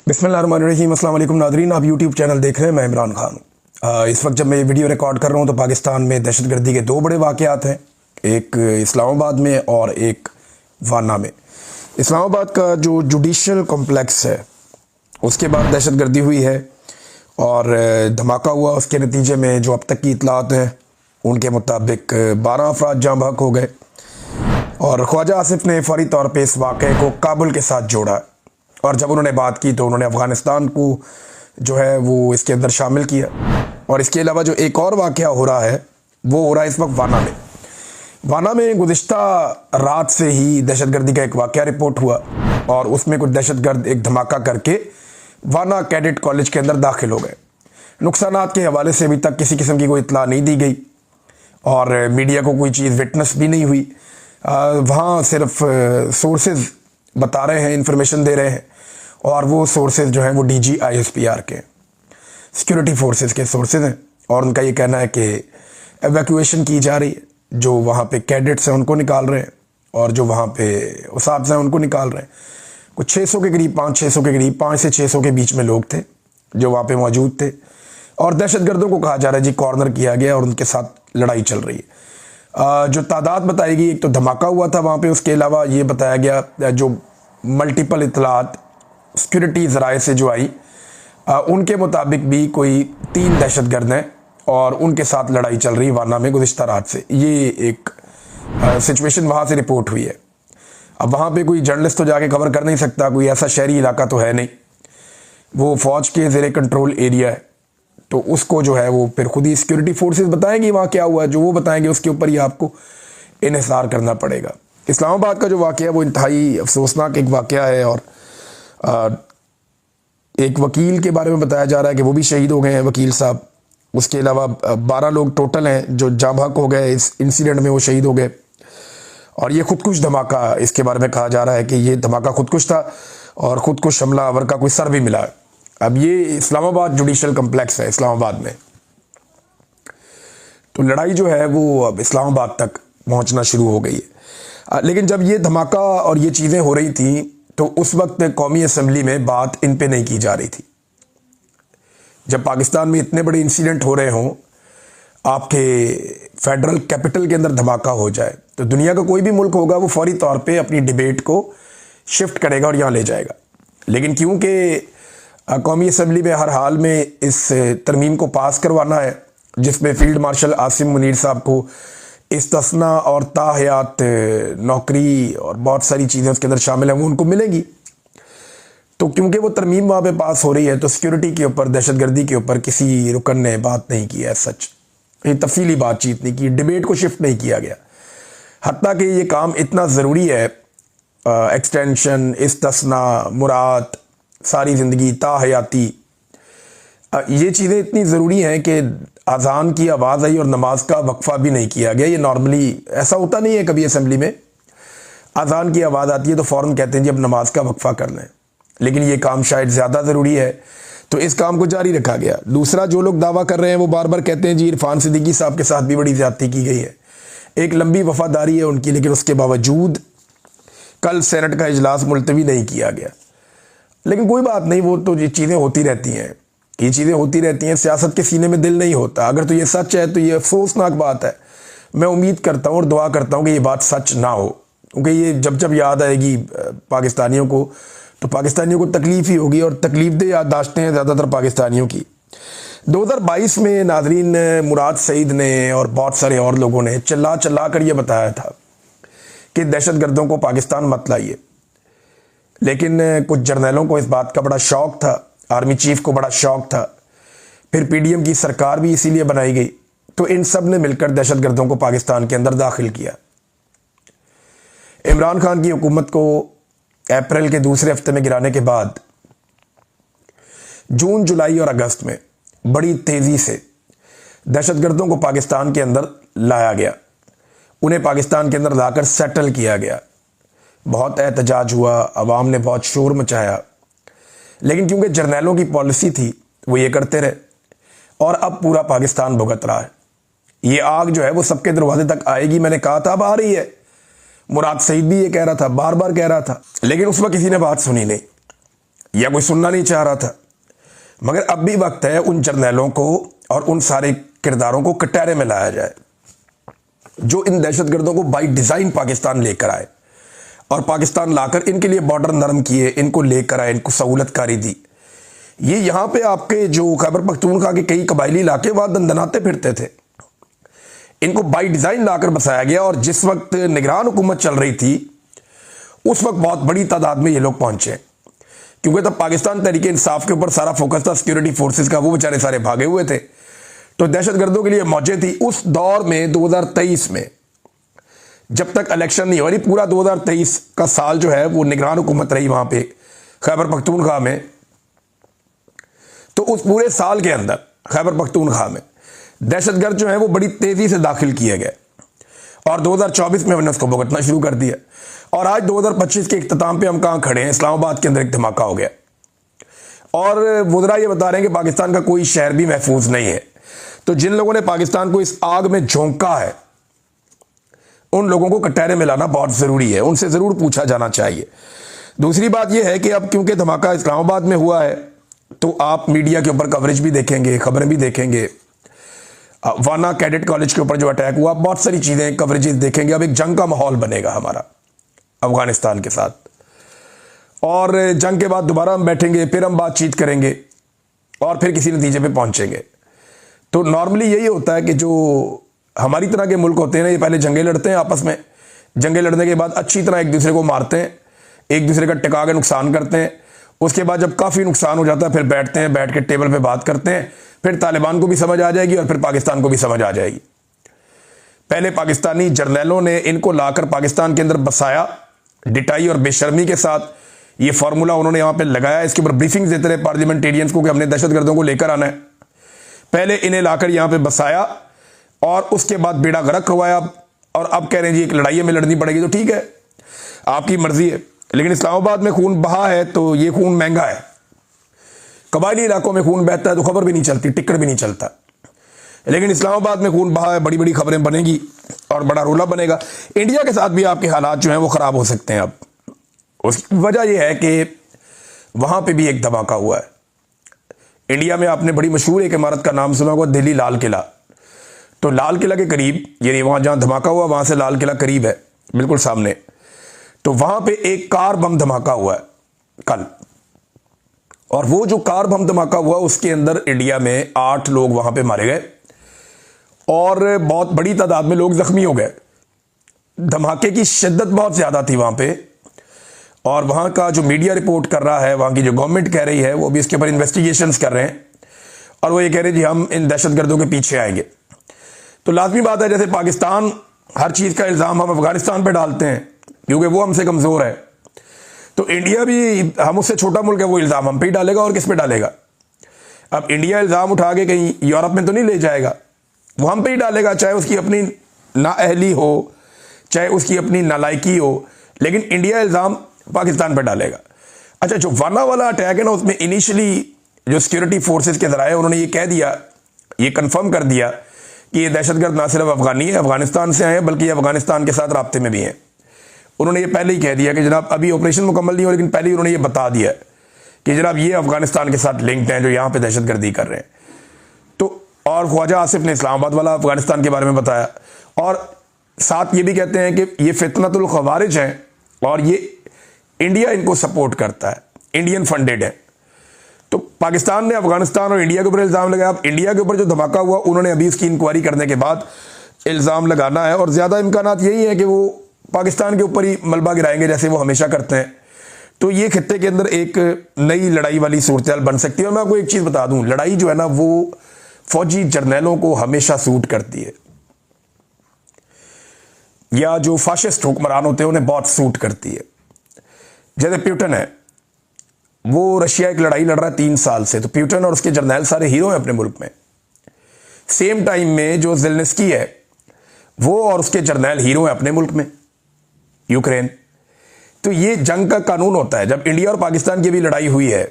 बिस्मिल्लाहिर्रहमानिर्रहीम। अस्सलाम वालेकुम नादरीन, आप यूट्यूब चैनल देख रहे हैं। मैं इमरान खान हूँ। इस वक्त जब मैं ये वीडियो रिकॉर्ड कर रहा हूँ तो पाकिस्तान में दहशतगर्दी के दो बड़े वाक़यात हैं, एक इस्लामाबाद में और एक वाना में। इस्लामाबाद का जो जुडिशल कॉम्प्लेक्स है उसके बाद दहशतगर्दी हुई है और धमाका हुआ। उसके नतीजे में जो अब तक की इतलात हैं उनके मुताबिक 12 अफराद जाँ बहक हो गए और ख्वाजा आसिफ ने फौरी तौर पर इस वाक़े को काबुल के साथ जोड़ा और जब उन्होंने बात की तो उन्होंने अफ़गानिस्तान को जो है वो इसके अंदर शामिल किया। और इसके अलावा जो एक और वाक़या हो रहा है वो हो रहा है इस वक्त वाना में। वाना में गुज़िश्ता रात से ही दहशतगर्दी का एक वाक़या रिपोर्ट हुआ और उसमें कुछ दहशतगर्द एक धमाका करके वाना कैडेट कॉलेज के अंदर दाखिल हो गए। नुकसानात के हवाले से अभी तक किसी किस्म की कोई इत्तला नहीं दी गई और मीडिया को कोई चीज़ विटनेस भी नहीं हुई। वहाँ सिर्फ सोर्सेज बता रहे हैं, इंफॉर्मेशन दे रहे हैं और वो सोर्सेज जो हैं वो DGISPR के सिक्योरिटी फोर्सेस के सोर्सेज हैं और उनका ये कहना है कि एवैक्यूएशन की जा रही है। जो वहाँ पे कैडेट्स हैं उनको निकाल रहे हैं और जो वहाँ पे उसाब्स हैं उनको निकाल रहे हैं। कुछ 600 के करीब 500-600 के करीब 5 से 600 के बीच में लोग थे जो वहाँ पे मौजूद थे और दहशतगर्दों को कहा जा रहा है जी कॉर्नर किया गया और उनके साथ लड़ाई चल रही है। जो तादाद बताई गई, एक तो धमाका हुआ था वहाँ पे, उसके अलावा ये बताया गया जो मल्टीपल इतलात सिक्योरिटी ज़राए से जो आई उनके मुताबिक भी कोई 3 दहशतगर्द हैं और उनके साथ लड़ाई चल रही वाना में गुज़िश्ता रात से। ये एक सिचुएशन वहाँ से रिपोर्ट हुई है। अब वहाँ पे कोई जर्नलिस्ट तो जाके कवर कर नहीं सकता, कोई ऐसा शहरी इलाका तो है नहीं, वो फ़ौज के ज़ेरे कंट्रोल एरिया है, तो उसको जो है वो फिर खुद ही सिक्योरिटी फोर्सेस बताएंगी वहाँ क्या हुआ है। जो वो बताएंगे उसके ऊपर ही आपको इन्हिसार करना पड़ेगा। इस्लामाबाद का जो वाक़या है वो इंतहाई अफसोसनाक एक वाक़या है और एक वकील के बारे में बताया जा रहा है कि वो भी शहीद हो गए हैं, वकील साहब। उसके अलावा 12 लोग टोटल हैं जो जाँ बहक हो गए इस इंसिडेंट में, वो शहीद हो गए। और ये खुदकुश धमाका, इसके बारे में कहा जा रहा है कि ये धमाका खुदकुश था और खुदकुश हमलावर का कोई सर भी मिला है। अब ये इस्लामाबाद जुडिशल कॉम्प्लेक्स है इस्लामाबाद में, तो लड़ाई जो है वो अब इस्लामाबाद तक पहुंचना शुरू हो गई है। लेकिन जब ये धमाका और ये चीज़ें हो रही थी तो उस वक्त कौमी असम्बली में बात इन पे नहीं की जा रही थी। जब पाकिस्तान में इतने बड़े इंसिडेंट हो रहे हों, आपके फेडरल कैपिटल के अंदर धमाका हो जाए, तो दुनिया का कोई भी मुल्क होगा वो फौरी तौर पे अपनी डिबेट को शिफ्ट करेगा और यहाँ ले जाएगा। लेकिन क्योंकि कौमी असम्बली में हर हाल में इस तरमीम को पास करवाना है जिसमें फील्ड मार्शल आसिम मुनीर साहब को इस्तिस्ना और ताहयात नौकरी और बहुत सारी चीज़ें उसके अंदर शामिल हैं वो उनको मिलेगी, तो क्योंकि वो तरमीम वहाँ पे पास हो रही है तो सिक्योरिटी के ऊपर, दहशतगर्दी के ऊपर किसी रुकन ने बात नहीं की है। सच ये तफसीली बातचीत नहीं की, डिबेट को शिफ्ट नहीं किया गया। हत्ता कि ये काम इतना ज़रूरी है, एक्सटेंशन, इस्तिस्ना, मुराद, सारी ज़िंदगी, ताहयाती, ये चीज़ें इतनी ज़रूरी हैं कि अज़ान की आवाज़ आई और नमाज का वक्फ़ा भी नहीं किया गया। ये नॉर्मली ऐसा होता नहीं है, कभी असम्बली में अज़ान की आवाज़ आती है तो फ़ौरन कहते हैं जी अब नमाज का वक्फ़ा कर लें, लेकिन ये काम शायद ज़्यादा ज़रूरी है तो इस काम को जारी रखा गया। दूसरा, जो लोग दावा कर रहे हैं वो बार बार कहते हैं जी इरफान सिद्दीकी साहब के साथ भी बड़ी ज़्यादती की गई है। एक लंबी वफ़ादारी है उनकी, लेकिन उसके बावजूद कल सेनेट का इजलास मुलतवी नहीं किया गया। लेकिन कोई बात नहीं, वो तो ये चीज़ें होती रहती हैं, ये चीज़ें होती रहती हैं। सियासत के सीने में दिल नहीं होता। अगर तो ये सच है तो ये अफसोसनाक बात है। मैं उम्मीद करता हूँ और दुआ करता हूँ कि ये बात सच ना हो, क्योंकि ये जब जब याद आएगी पाकिस्तानियों को तो पाकिस्तानियों को तकलीफ़ ही होगी और तकलीफ़देह याददाश्तें हैं ज़्यादातर पाकिस्तानियों की। 2022 में नाजरीन मुराद सईद ने और बहुत सारे और लोगों ने चिल्ला चिल्ला कर ये बताया था कि दहशतगर्दों को पाकिस्तान मत लाइए, लेकिन कुछ जर्नलों को इस बात का बड़ा शौक़ था, आर्मी चीफ को बड़ा शौक़ था, फिर PDM की सरकार भी इसीलिए बनाई गई, तो इन सब ने मिलकर दहशतगर्दों को पाकिस्तान के अंदर दाखिल किया। इमरान खान की हुकूमत को अप्रैल के दूसरे हफ्ते में गिराने के बाद जून, जुलाई और अगस्त में बड़ी तेज़ी से दहशतगर्दों को पाकिस्तान के अंदर लाया गया, उन्हें पाकिस्तान के अंदर लाकर सेटल किया गया। बहुत एहतजाज हुआ, अवाम ने बहुत शोर मचाया, लेकिन क्योंकि जर्नैलों की पॉलिसी थी वो ये करते रहे और अब पूरा पाकिस्तान भुगत रहा है। ये आग जो है वो सबके दरवाजे तक आएगी। मैंने कहा था अब आ रही है, मुराद सईद भी ये कह रहा था, बार बार कह रहा था, लेकिन उस वक्त किसी ने बात सुनी नहीं। या कोई सुनना नहीं चाह रहा था। मगर अब भी वक्त है उन जर्नैलों को और उन सारे किरदारों को कटहरे में लाया जाए जो इन दहशतगर्दों को बाई डिज़ाइन पाकिस्तान लेकर आए, और पाकिस्तान लाकर इनके लिए बॉर्डर नरम किए, इनको लेकर आए, इनको सहूलतकारी दी। ये यहाँ पे आपके जो खैबर पख्तूनख्वा के कई कबायली इलाके वहाँ दंदनाते फिरते थे, इनको बाई डिज़ाइन लाकर बसाया गया। और जिस वक्त निगरान हुकूमत चल रही थी उस वक्त बहुत बड़ी तादाद में ये लोग पहुंचे, क्योंकि तब पाकिस्तान तहरीक इंसाफ के ऊपर सारा फोकस था, सिक्योरिटी फोर्सेस का, वो बेचारे सारे भागे हुए थे, तो दहशतगर्दों के लिए मौजें थी। उस दौर में 2023 में जब तक इलेक्शन नहीं हो रही, पूरा 2023 का साल जो है वो निगरान हुकूमत रही वहां पे खैबर पख्तूनख्वा में। तो उस पूरे साल के अंदर खैबर पख्तूनख्वा में दहशतगर्द जो है वो बड़ी तेजी से दाखिल किए गए, और 2024 में हमने उसको भुगतना शुरू कर दिया। और आज 2025 के इख्तिताम पे हम कहां खड़े हैं? इस्लामाबाद के अंदर एक धमाका हो गया, और वज़रा ये बता रहे हैं कि पाकिस्तान का कोई शहर भी महफूज नहीं है। तो जिन लोगों ने पाकिस्तान को इस आग में झोंका है, उन लोगों को कटहरे में लाना बहुत ज़रूरी है, उनसे ज़रूर पूछा जाना चाहिए। दूसरी बात यह है कि अब क्योंकि धमाका इस्लामाबाद में हुआ है, तो आप मीडिया के ऊपर कवरेज भी देखेंगे, खबरें भी देखेंगे। वाना कैडेट कॉलेज के ऊपर जो अटैक हुआ, बहुत सारी चीज़ें कवरेजेस देखेंगे। अब एक जंग का माहौल बनेगा हमारा अफगानिस्तान के साथ, और जंग के बाद दोबारा हम बैठेंगे, फिर हम बातचीत करेंगे, और फिर किसी नतीजे पे पहुंचेंगे। तो नॉर्मली यही होता है कि जो हमारी तरह के मुल्क होते हैं ना, ये पहले जंगें लड़ते हैं आपस में, जंगें लड़ने के बाद अच्छी तरह एक दूसरे को मारते हैं, एक दूसरे का टिका के नुकसान करते हैं। उसके बाद जब काफ़ी नुकसान हो जाता है, फिर बैठते हैं, बैठ के टेबल पे बात करते हैं, फिर तालिबान को भी समझ आ जाएगी और फिर पाकिस्तान को भी समझ आ जाएगी। पहले पाकिस्तानी जर्नैलों ने इनको लाकर पाकिस्तान के अंदर बसाया, डिटाई और बेशर्मी के साथ ये फार्मूला उन्होंने यहाँ पे लगाया। इसके ऊपर ब्रीफिंग देते रहे पार्लियामेंटेरियंस को कि हमने दहशतगर्दों को लेकर आना है। पहले इन्हें लाकर यहाँ पे बसाया और उसके बाद बेड़ा गर्क करवाया, और अब कह रहे हैं जी एक लड़ाई में लड़नी पड़ेगी। तो ठीक है, आपकी मर्जी है, लेकिन इस्लामाबाद में खून बहा है तो ये खून महंगा है। कबायली इलाकों में खून बहता है तो खबर भी नहीं चलती, टिकट भी नहीं चलता, लेकिन इस्लामाबाद में खून बहा है, बड़ी बड़ी खबरें बनेगी और बड़ा रोला बनेगा। इंडिया के साथ भी आपके हालात जो हैं वो ख़राब हो सकते हैं। अब उसकी वजह यह है कि वहाँ पे भी एक धमाका हुआ है। इंडिया में आपने बड़ी मशहूर एक इमारत का नाम सुना होगा, दिल्ली लाल किला। तो लाल किला के करीब, यानी वहाँ जहाँ धमाका हुआ वहाँ से लाल किला करीब है, बिल्कुल सामने। तो वहाँ पे एक कार बम धमाका हुआ है कल, और वो जो कार बम धमाका हुआ उसके अंदर इंडिया में 8 लोग वहाँ पे मारे गए और बहुत बड़ी तादाद में लोग जख्मी हो गए। धमाके की शिद्दत बहुत ज़्यादा थी वहाँ पे, और वहाँ का जो मीडिया रिपोर्ट कर रहा है, वहाँ की जो गवर्नमेंट कह रही है, वो भी इसके ऊपर इन्वेस्टिगेशंस कर रहे हैं, और वो ये कह रहे हैं जी हम इन दहशतगर्दों के पीछे आएंगे। तो लाजमी बात है, जैसे पाकिस्तान हर चीज़ का इल्ज़ाम हम अफगानिस्तान पर डालते हैं क्योंकि वो हमसे कमज़ोर है, तो इंडिया भी, हम उससे छोटा मुल्क है, वो इल्ज़ाम हम पे ही डालेगा और किस पे डालेगा। अब इंडिया इल्ज़ाम उठा के कहीं यूरोप में तो नहीं ले जाएगा, वो हम पे ही डालेगा, चाहे उसकी अपनी नाअहली हो, चाहे उसकी अपनी नालायकी हो, लेकिन इंडिया इल्ज़ाम पाकिस्तान पर डालेगा। अच्छा, जो वाना वाला अटैक है ना, उसमें इनिशियली जो सिक्योरिटी फोर्सेस के ज़राए उन्होंने ये कह दिया, ये कंफर्म कर दिया कि ये दहशतगर्द ना सिर्फ अफगानी है, अफगानिस्तान से आए हैं, बल्कि अफगानिस्तान के साथ राब्ते में भी हैं। उन्होंने ये पहले ही कह दिया कि जनाब अभी ऑपरेशन मुकम्मल नहीं हो, लेकिन पहले ही उन्होंने ये बता दिया कि जनाब ये अफगानिस्तान के साथ लिंक्ड हैं जो यहाँ पे दहशतगर्दी कर रहे हैं। तो और ख्वाजा आसिफ ने इस्लामाबाद वाला अफगानिस्तान के बारे में बताया, और साथ ये भी कहते हैं कि ये फितनतुल खवारिज हैं और ये इंडिया इनको सपोर्ट करता है, इंडियन फंडेड है। तो पाकिस्तान ने अफगानिस्तान और इंडिया के ऊपर इल्ज़ाम लगाया। अब इंडिया के ऊपर जो धमाका हुआ, उन्होंने अभी इसकी इंक्वायरी करने के बाद इल्ज़ाम लगाना है, और ज़्यादा इम्कानात यही है कि वो पाकिस्तान के ऊपर ही मलबा गिराएंगे जैसे वो हमेशा करते हैं। तो ये खित्ते के अंदर एक नई लड़ाई वाली सूरत बन सकती है। और मैं आपको एक चीज़ बता दूं, लड़ाई जो है ना वो फौजी जर्नैलों को हमेशा सूट करती है, या जो फाशिस्ट हुक्मरान होते हैं उन्हें बहुत सूट करती है। जैसे प्यूटन है, वो रशिया एक लड़ाई लड़ रहा है 3 साल से, तो प्यूटन और उसके जर्नैल सारे हीरो हैं अपने मुल्क में। सेम टाइम में जो ज़ेलेंस्की है, वो और उसके जर्नैल हीरो हैं अपने मुल्क में, यूक्रेन। तो ये जंग का कानून होता है। जब इंडिया और पाकिस्तान की भी लड़ाई हुई है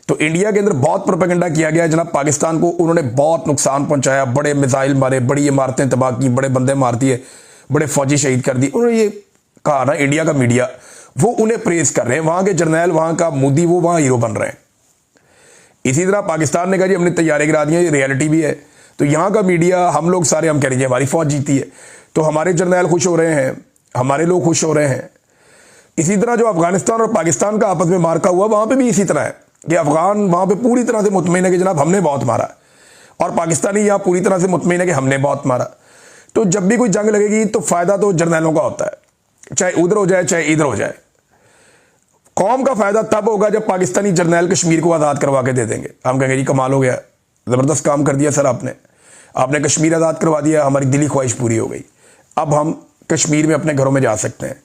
तो इंडिया के अंदर बहुत प्रोपेगेंडा किया गया, जनाब पाकिस्तान को उन्होंने बहुत नुकसान पहुंचाया, बड़े मिसाइल मारे, बड़ी इमारतें तबाह की, बड़े बंदे मार दिए, बड़े फौजी शहीद कर दिए। उन्होंने ये कहा ना, इंडिया का मीडिया, वो उन्हें प्रेज कर रहे हैं। वहां के जर्नैल, वहां का मोदी, वो वहां हीरो बन रहे हैं। इसी तरह पाकिस्तान ने कहा जी हमने तैयारी गिरा दी है, ये रियलिटी भी है। तो यहाँ का मीडिया, हम लोग सारे हम कह रहे हैं हमारी फौज जीती है, तो हमारे जर्नैल खुश हो रहे हैं, हमारे लोग खुश हो रहे हैं। इसी तरह जो अफगानिस्तान और पाकिस्तान का आपस में मार्का हुआ, वहां पे भी इसी तरह है कि अफगान वहां पे पूरी तरह से मुतमईन है कि जनाब हमने बहुत मारा, और पाकिस्तानी यहाँ पूरी तरह से मुतमईन है कि हमने बहुत मारा। तो जब भी कोई जंग लगेगी तो फायदा तो जर्नैलों का होता है, चाहे उधर हो जाए चाहे इधर हो जाए। कौम का फायदा तब होगा जब पाकिस्तानी जर्नैल कश्मीर को आज़ाद करवा के दे देंगे। हम कहेंगे जी कमाल हो गया, ज़बरदस्त काम कर दिया सर आपने कश्मीर आज़ाद करवा दिया, हमारी दिली ख्वाहिश पूरी हो गई, अब हम कश्मीर में अपने घरों में जा सकते हैं।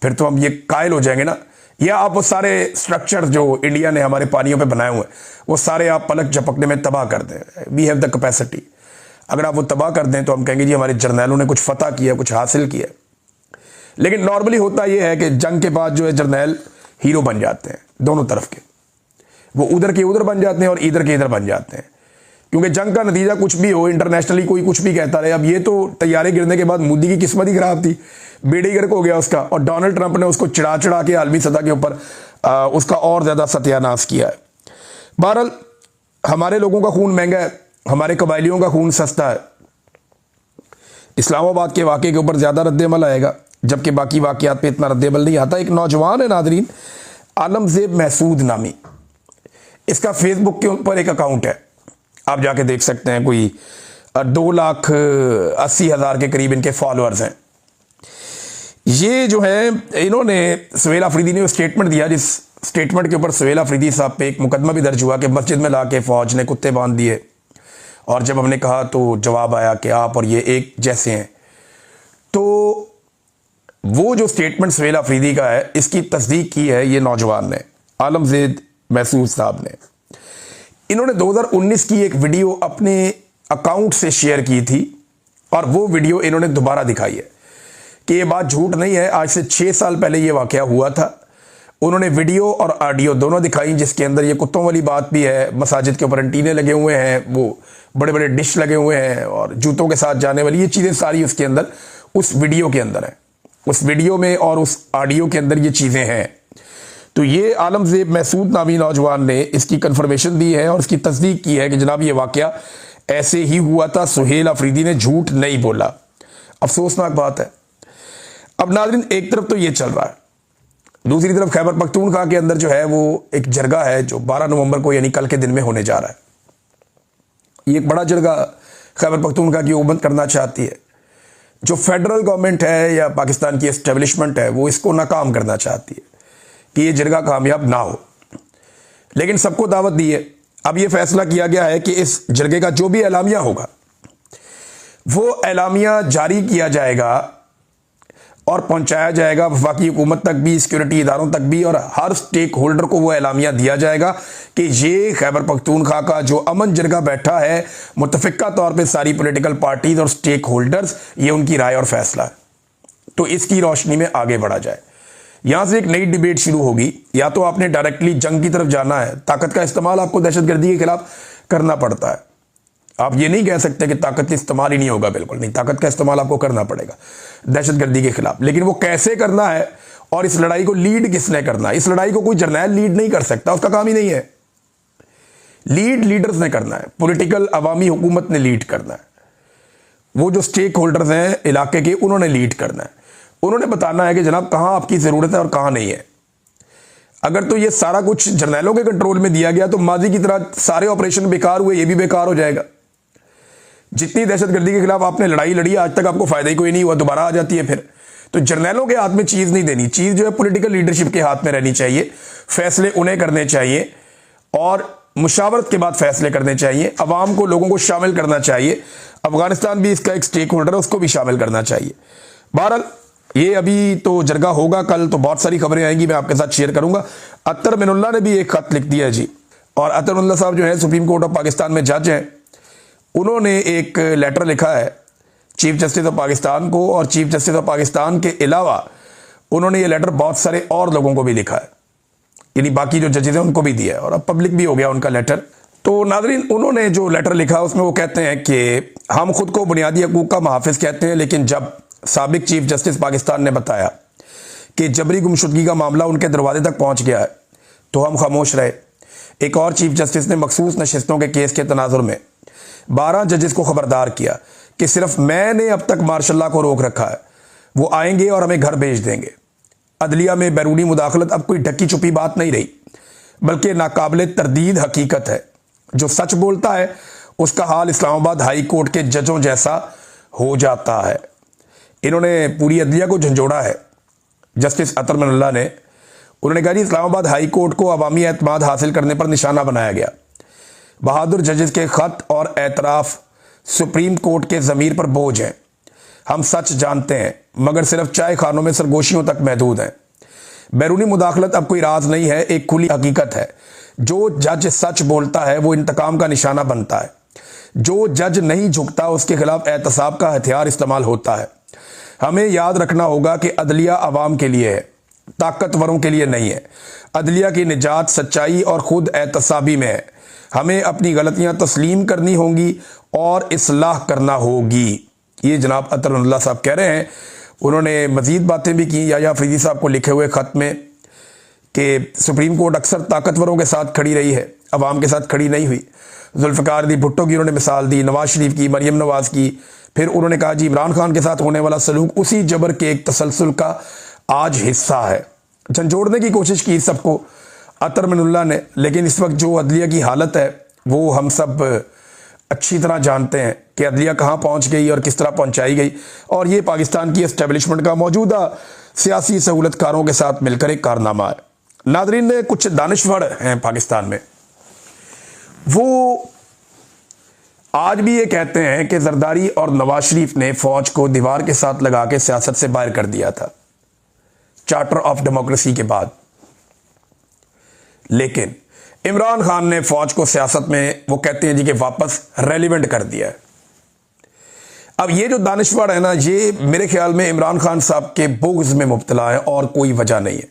फिर तो हम ये कायल हो जाएंगे ना। या आप वो सारे स्ट्रक्चर जो इंडिया ने हमारे पानियों पे बनाए हुए हैं, वो सारे आप पलक झपकने में तबाह कर दें। We have the capacity. अगर आप वो तबाह कर दें तो हम कहेंगे जी हमारे जर्नैलों ने कुछ फतह किया, कुछ हासिल किया। लेकिन नॉर्मली होता यह है कि जंग के बाद जो है जर्नैल हीरो बन जाते हैं, दोनों तरफ के। वो उधर के उधर बन जाते हैं और इधर के इधर बन जाते हैं, क्योंकि जंग का नतीजा कुछ भी हो, इंटरनेशनली कोई कुछ भी कहता रहे। अब ये तो तैयारी गिरने के बाद मोदी की किस्मत ही खराब थी, बेड़े गर्क हो गया उसका, और डोनाल्ड ट्रंप ने उसको चिढ़ा चिढ़ा के आलमी सतह के ऊपर उसका और ज्यादा सत्यानाश किया है। बहरहाल हमारे लोगों का खून महंगा है, हमारे कबायलियों का खून सस्ता है। इस्लामाबाद के वाक़े के ऊपर ज्यादा रद्द-ए-अमल आएगा, जबकि बाकी वाक़यात पे इतना रद्द-ए-अमल नहीं आता। एक नौजवान है नादरीन, आलमज़ेब महसूद नामी, इसका फेसबुक के ऊपर एक अकाउंट है, आप जाके देख सकते हैं। कोई 2,80,000 के करीब इनके फॉलोअर्स हैं। ये जो है, इन्होंने सुहेल अफरीदी ने स्टेटमेंट दिया, जिस स्टेटमेंट के ऊपर सुहेल अफरीदी साहब पे एक मुकदमा भी दर्ज हुआ कि मस्जिद में लाके फौज ने कुत्ते बांध दिए, और जब हमने कहा तो जवाब आया कि आप और ये एक जैसे हैं। तो वो जो स्टेटमेंट सुहेल अफरीदी का है, इसकी तस्दीक की है ये नौजवान ने, आलमज़ेब महसूद साहब ने। इन्होंने 2019 की एक वीडियो अपने अकाउंट से शेयर की थी, और वो वीडियो इन्होंने दोबारा दिखाई है कि ये बात झूठ नहीं है। आज से 6 साल पहले ये वाकया हुआ था। उन्होंने वीडियो और ऑडियो दोनों दिखाई, जिसके अंदर ये कुत्तों वाली बात भी है, मसाजिद के ऊपर एंटीने लगे हुए हैं, वो बड़े बड़े डिश लगे हुए हैं, और जूतों के साथ जाने वाली ये चीज़ें सारी उसके अंदर, उस वीडियो के अंदर है। उस वीडियो में और उस ऑडियो के अंदर ये चीज़ें हैं। तो ये आलमज़ेब महसूद नामी नौजवान ने इसकी कंफर्मेशन दी है और इसकी तस्दीक की है कि जनाब ये वाकया ऐसे ही हुआ था, सुहेल अफरीदी ने झूठ नहीं बोला। अफसोसनाक बात है। अब नाज़रीन, एक तरफ तो ये चल रहा है, दूसरी तरफ खैबर पख्तूनख्वा के अंदर जो है वो एक जरगा है जो 12 नवंबर को यानी कल के दिन में होने जा रहा है। ये एक बड़ा जरगा खैबर पख्तूनख्वा की हुकूमत करना चाहती है। जो फेडरल गवर्नमेंट है या पाकिस्तान की एस्टेब्लिशमेंट है, वो इसको नाकाम करना चाहती है कि ये जरगा कामयाब ना हो। लेकिन सबको दावत दी है। अब ये फैसला किया गया है कि इस जरगे का जो भी एलामिया होगा, वो एलामिया जारी किया जाएगा और पहुंचाया जाएगा वफाकी हुकूमत तक भी, सिक्योरिटी इदारों तक भी, और हर स्टेक होल्डर को वो एलामिया दिया जाएगा कि ये खैबर पख्तूनख्वा का जो अमन जरगा बैठा है, मुतफिका तौर पे सारी पॉलिटिकल पार्टीज और स्टेक होल्डर्स, ये उनकी राय और फैसला है। तो इसकी रोशनी में आगे बढ़ा जाए। यहां से एक नई डिबेट शुरू होगी। या तो आपने डायरेक्टली जंग की तरफ जाना है, ताकत का इस्तेमाल आपको दहशतगर्दी के खिलाफ करना पड़ता है। आप ये नहीं कह सकते कि ताकत का इस्तेमाल ही नहीं होगा, बिल्कुल नहीं, ताकत का इस्तेमाल आपको करना पड़ेगा दहशतगर्दी के खिलाफ। लेकिन वो कैसे करना है और इस लड़ाई को लीड किसने करना है? इस लड़ाई को कोई जर्नैल लीड नहीं कर सकता, उसका काम ही नहीं है। लीड लीडर्स ने करना है, पॉलिटिकल अवामी हुकूमत ने लीड करना है। वो जो स्टेक होल्डर्स हैं इलाके के, उन्होंने लीड करना है। उन्होंने बताना है कि जनाब कहां आपकी जरूरत है और कहां नहीं है। अगर तो ये सारा कुछ जर्नैलों के कंट्रोल में दिया गया तो माजी की तरह सारे ऑपरेशन बेकार हुए, ये भी बेकार हो जाएगा। जितनी दहशतगर्दी के खिलाफ आपने लड़ाई लड़ी, आज तक आपको फायदा ही कोई नहीं हुआ, दोबारा आ जाती है फिर। तो जर्नैलों के हाथ में चीज नहीं देनी, चीज जो है पॉलिटिकल लीडरशिप के हाथ में रहनी चाहिए। फैसले उन्हें करने चाहिए और मुशावरत के बाद फैसले करने चाहिए। अवाम को, लोगों को शामिल करना चाहिए। अफगानिस्तान भी इसका एक स्टेक होल्डर है, उसको भी शामिल करना चाहिए। बहरहाल ये अभी तो जरगा होगा कल, तो बहुत सारी खबरें आएंगी, मैं आपके साथ शेयर करूंगा। अतर मिनुल्ला ने भी एक खत लिख दिया है जी, और अतर मिनुल्ला साहब जो है सुप्रीम कोर्ट ऑफ पाकिस्तान में जज हैं। उन्होंने एक लेटर लिखा है चीफ जस्टिस ऑफ पाकिस्तान को, और चीफ जस्टिस ऑफ पाकिस्तान के अलावा उन्होंने ये लेटर बहुत सारे और लोगों को भी लिखा है, यानी बाकी जो जजेस हैं उनको भी दिया है, और अब पब्लिक भी हो गया उनका लेटर। तो नाज़रीन, उन्होंने जो लेटर लिखा उसमें वो कहते हैं कि हम खुद को बुनियादी हकूक़ का मुहाफ़िज़ कहते हैं, लेकिन जब साबिक चीफ जस्टिस पाकिस्तान ने बताया कि जबरी गुमशुदगी का मामला उनके दरवाजे तक पहुंच गया है तो हम खामोश रहे। एक और चीफ जस्टिस ने मखसूस नशिस्तों के केस के तनाजुर में 12 जजेस को खबरदार किया कि सिर्फ मैंने अब तक मार्शल को रोक रखा है, वो आएंगे और हमें घर भेज देंगे। अदलिया में बैरूनी मुदाखलत अब कोई ढकी छुपी बात नहीं रही, बल्कि नाकाबिले तरदीद हकीकत है। जो सच बोलता है उसका हाल इस्लामाबाद हाई कोर्ट के जजों जैसा हो जाता है। इन्होंने पूरी अदलिया को झंझोड़ा है। जस्टिस अतर मनल्ला ने उन्होंने कहा, इस्लामाबाद हाई कोर्ट को अवामी एतमाद हासिल करने पर निशाना बनाया गया। बहादुर जजेस के खत और एतराफ़ सुप्रीम कोर्ट के ज़मीर पर बोझ हैं। हम सच जानते हैं मगर सिर्फ चाय खानों में सरगोशियों तक महदूद हैं। बैरूनी मुदाखलत अब कोई राज नहीं है, एक खुली हकीकत है। जो जज सच बोलता है वो इंतकाम का निशाना बनता है। जो जज नहीं झुकता उसके खिलाफ एहतसाब का हथियार इस्तेमाल होता है। हमें याद रखना होगा कि अदलिया अवाम के लिए है, ताकतवरों के लिए नहीं है। अदलिया की निजात सच्चाई और खुद एहतसाबी में है। हमें अपनी गलतियां तस्लीम करनी होंगी और इस्लाह करना होगी। ये जनाब अतर मनल्ला साहब कह रहे हैं। उन्होंने मजीद बातें भी की याया अफरीदी साहब को लिखे हुए ख़त में कि सुप्रीम कोर्ट अक्सर ताकतवरों के साथ खड़ी रही है, अवाम के साथ खड़ी नहीं हुई। जुल्फ़िकार अली भुट्टो की उन्होंने मिसाल दी, नवाज शरीफ की, मरियम नवाज की। फिर उन्होंने कहा जी इमरान खान के साथ होने वाला सलूक उसी जबर के एक तसलसल का आज हिस्सा है। झंझोड़ने की कोशिश की सबको अतर मनल्ला ने, लेकिन इस वक्त जो अदलिया की हालत है वो हम सब अच्छी तरह जानते हैं कि अदलिया कहाँ पहुँच गई और किस तरह पहुँचाई गई। और ये पाकिस्तान की एस्टेब्लिशमेंट का मौजूदा सियासी सहूलतकारों के साथ मिलकर एक कारनामा है। नादरीन ने कुछ दानिश्वर हैं पाकिस्तान में, वो आज भी ये कहते हैं कि जरदारी और नवाज शरीफ ने फौज को दीवार के साथ लगा के सियासत से बाहर कर दिया था चार्टर ऑफ डेमोक्रेसी के बाद। लेकिन इमरान खान ने फौज को सियासत में, वो कहते हैं जी कि वापस रेलिवेंट कर दिया है। अब ये जो दानिश्वर है ना, ये मेरे ख्याल में इमरान खान साहब के बुग़्ज़ में मुब्तला है और कोई वजह नहीं है।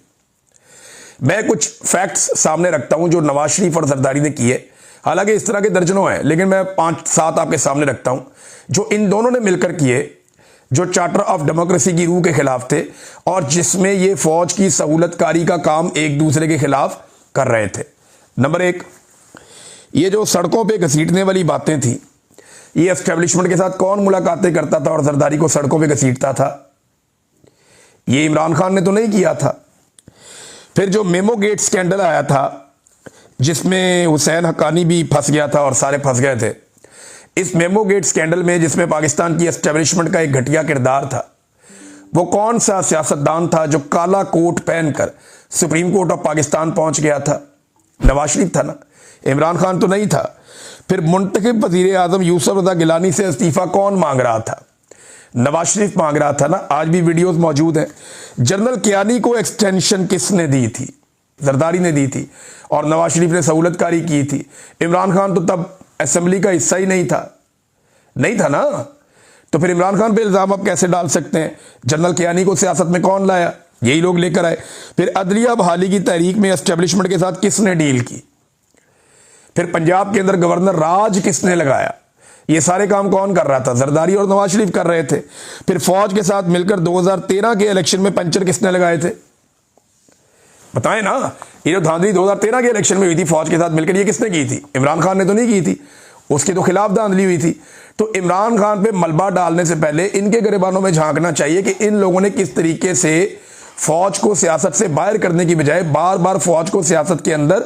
मैं कुछ फैक्ट्स सामने रखता हूं जो नवाज शरीफ और जरदारी ने किए, हालांकि इस तरह के दर्जनों हैं, लेकिन मैं 5-7 आपके सामने रखता हूं जो इन दोनों ने मिलकर किए, जो चार्टर ऑफ डेमोक्रेसी की रूह के खिलाफ थे और जिसमें ये फौज की सहूलतकारी का काम एक दूसरे के खिलाफ कर रहे थे। नंबर 1, ये जो सड़कों पे घसीटने वाली बातें थी, ये एस्टेब्लिशमेंट के साथ कौन मुलाकातें करता था और जरदारी को सड़कों पे घसीटता था? ये इमरान खान ने तो नहीं किया था। फिर जो मेमो गेट स्कैंडल आया था जिसमें हुसैन हक्कानी भी फंस गया था और सारे फंस गए थे, इस मेमो गेट स्कैंडल में जिसमें पाकिस्तान की एस्टेब्लिशमेंट का एक घटिया किरदार था, वो कौन सा सियासतदान था जो काला कोट पहनकर सुप्रीम कोर्ट ऑफ पाकिस्तान पहुंच गया था? नवाज शरीफ था ना, इमरान खान तो नहीं था। फिर मुंतखब वज़ीर आज़म यूसुफ रज़ा गिलानी से इस्तीफ़ा कौन मांग रहा था? नवाज शरीफ मांग रहा था ना। आज भी वीडियोस मौजूद हैं। जनरल कियानी को एक्सटेंशन किसने दी थी? जरदारी ने दी थी और नवाज शरीफ ने सहूलतकारी की थी। इमरान खान तो तब असेंबली का हिस्सा ही नहीं था ना। तो फिर इमरान खान पे इल्ज़ाम आप कैसे डाल सकते हैं? जनरल कियानी को सियासत में कौन लाया? यही लोग लेकर आए। फिर अदलिया बहाली की तहरीक में एस्टेब्लिशमेंट के साथ किसने डील की? फिर पंजाब के अंदर गवर्नर राज किसने लगाया? ये सारे काम कौन कर रहा था? जरदारी और नवाज शरीफ कर रहे थे। फिर फौज के साथ मिलकर 2013 के इलेक्शन में पंचर किसने लगाए थे? बताएं ना। ये जो धांधली 2013 के इलेक्शन में हुई थी फौज के साथ मिलकर, ये किसने की थी? इमरान खान ने तो नहीं की थी, उसके तो खिलाफ धांधली हुई थी। तो इमरान खान पे मलबा डालने से पहले इनके गिरबानों में झांकना चाहिए कि इन लोगों ने किस तरीके से फौज को सियासत से बाहर करने की बजाय बार बार फौज को सियासत के अंदर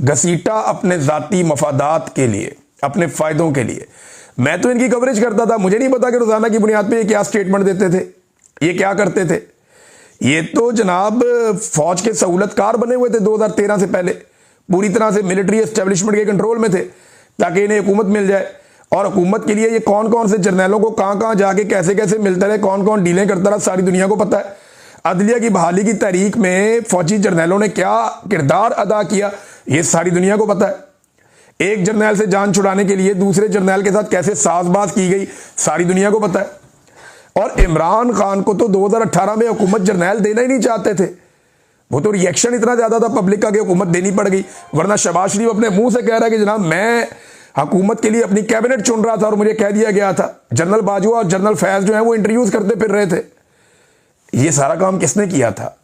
घसीटा अपने जाती मफादात के लिए, अपने फायदों के लिए। मैं तो इनकी कवरेज करता था, मुझे नहीं पता कि रोजाना की बुनियाद पे ये क्या स्टेटमेंट देते थे, ये क्या करते थे। ये तो जनाब फौज के सहूलतकार बने हुए थे 2013 से पहले, पूरी तरह से मिलिट्री एस्टेब्लिशमेंट के कंट्रोल में थे ताकि इन्हें हुकूमत मिल जाए। और हुकूमत के लिए ये कौन कौन से जर्नैलों को कहां कहां जाके कैसे कैसे मिलते रहे, कौन कौन डीलें करता रहा, सारी दुनिया को पता है। अदलिया की बहाली की तहरीक में फौजी जर्नैलों ने क्या किरदार अदा किया, ये सारी दुनिया को पता है। एक जर्नैल से जान छुड़ाने के लिए दूसरे जर्नैल के साथ कैसे साजबाज की गई, सारी दुनिया को पता है। और इमरान खान को तो 2018 में हुकूमत जर्नैल देना ही नहीं चाहते थे। वो तो रिएक्शन इतना ज्यादा था पब्लिक का कि हुकूमत देनी पड़ गई। वरना शहबाज शरीफ अपने मुंह से कह रहा है कि जनाब मैं हुकूमत के लिए अपनी कैबिनेट चुन रहा था और मुझे कह दिया गया था। जनरल बाजवा और जनरल फैज जो है वो इंटरव्यूज करते फिर रहे थे। ये सारा काम किसने किया था?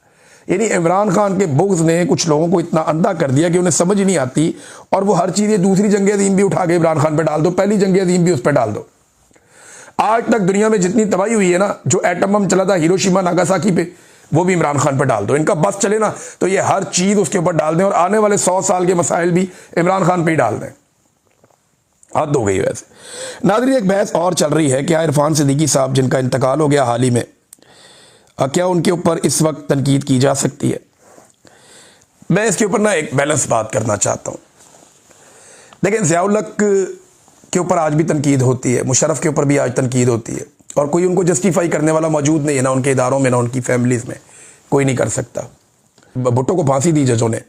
यानी इमरान खान के बुग़्ज़ ने कुछ लोगों को इतना अंधा कर दिया कि उन्हें समझ ही नहीं आती, और वो हर चीज़, दूसरी जंग अज़ीम भी उठा के इमरान खान पे डाल दो, पहली जंग अज़ीम भी उस पर डाल दो। आज तक दुनिया में जितनी तबाही हुई है ना, जो एटम बम चला था हिरोशिमा नागासाकी पे, वो भी इमरान खान पर डाल दो। इनका बस चले ना तो ये हर चीज़ उसके ऊपर डाल दें, और आने वाले 100 साल के मसाइल भी इमरान खान पे ही डाल दें। हद हो गई। वैसे नाज़रीन, एक बहस और चल रही है, क्या इरफान सिद्दीकी साहब जिनका इंतकाल हो गया हाल ही में, क्या उनके ऊपर इस वक्त तनकीद की जा सकती है? मैं इसके ऊपर ना एक बैलेंस बात करना चाहता हूँ। देखें, ज़ियाउल हक के ऊपर आज भी तनकीद होती है, मुशर्रफ के ऊपर भी आज तनकीद होती है, और कोई उनको जस्टिफाई करने वाला मौजूद नहीं है, ना उनके इदारों में, ना उनकी फैमिलीज़ में, कोई नहीं कर सकता। भुट्टो को फांसी दी जजों ने,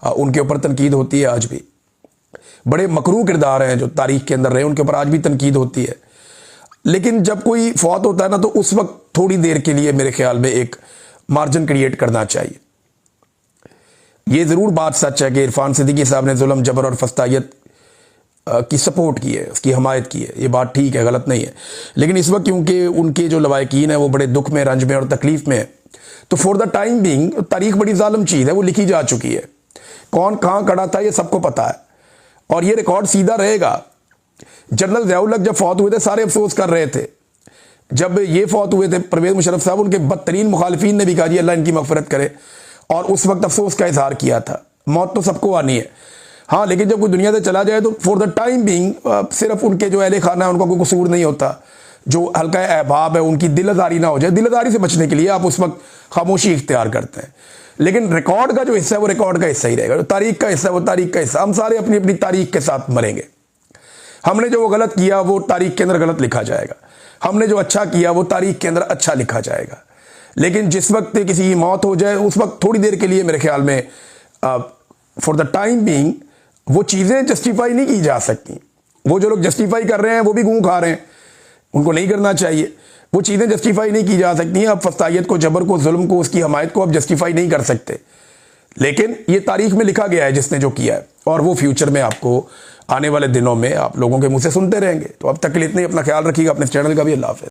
उनके ऊपर तनकीद होती है आज भी। बड़े मकरू किरदार हैं जो तारीख के अंदर रहे, उनके ऊपर आज भी तनकीद होती है। लेकिन जब कोई फौत होता है ना, तो उस वक्त थोड़ी देर के लिए मेरे ख्याल में एक मार्जिन क्रिएट करना चाहिए। ये ज़रूर बात सच है कि इरफान सिद्दीकी साहब ने जुल्म, जबर और फस्तायत की सपोर्ट की है, उसकी हमायत की है, ये बात ठीक है, गलत नहीं है। लेकिन इस वक्त क्योंकि उनके जो लवाकिन है वो बड़े दुख में, रंज में और तकलीफ में है, तो फॉर द टाइम बीइंग तारीख बड़ी जालिम चीज़ है, वो लिखी जा चुकी है। कौन कहाँ खड़ा था ये सबको पता है, और ये रिकॉर्ड सीधा रहेगा। जनरल ज़ियाउल हक जब फौत हुए थे, सारे अफसोस कर रहे थे। जब ये फौत हुए थे परवेज़ मुशर्रफ साहब, उनके बदतरीन मुखालिफिन ने भी कहा जी अल्लाह इनकी मग़फ़िरत करे, और उस वक्त अफसोस का इजहार किया था। मौत तो सबको आनी है, हाँ, लेकिन जब कोई दुनिया से चला जाए तो फॉर द टाइम बीइंग सिर्फ उनके जो अहले खाना है उनका कोई कसूर नहीं होता। जो हल्का अहबाब है उनकी दिलदारी ना हो जाए, दिलदारी से बचने के लिए आप उस वक्त खामोशी इख्तियार करते हैं। लेकिन रिकॉर्ड का जो हिस्सा है वो रिकॉर्ड का हिस्सा ही रहेगा, जो तारीख का हिस्सा है वो तारीख का हिस्सा। हम सारे अपनी अपनी तारीख के साथ मरेंगे। हमने जो वो गलत किया वो तारीख के अंदर गलत लिखा जाएगा, हमने जो अच्छा किया वो तारीख के अंदर अच्छा लिखा जाएगा। लेकिन जिस वक्त किसी की मौत हो जाए, उस वक्त थोड़ी देर के लिए मेरे ख्याल में फॉर द टाइम बीइंग वो चीज़ें जस्टिफाई नहीं की जा सकती। वो जो लोग जस्टिफाई कर रहे हैं वो भी गूं खा रहे हैं, उनको नहीं करना चाहिए। वो चीज़ें जस्टिफाई नहीं की जा सकती हैं। अब फस्तायत को, जबर को, जुल्म को, उसकी हमायत को अब जस्टिफाई नहीं कर सकते। लेकिन ये तारीख में लिखा गया है जिसने जो किया है, और वो फ्यूचर में आपको आने वाले दिनों में आप लोगों के मुंह से सुनते रहेंगे। तो अब तक के लिए इतना ही। अपना ख्याल रखिएगा, अपने चैनल का भी। अल्लाह हाफ़िज़।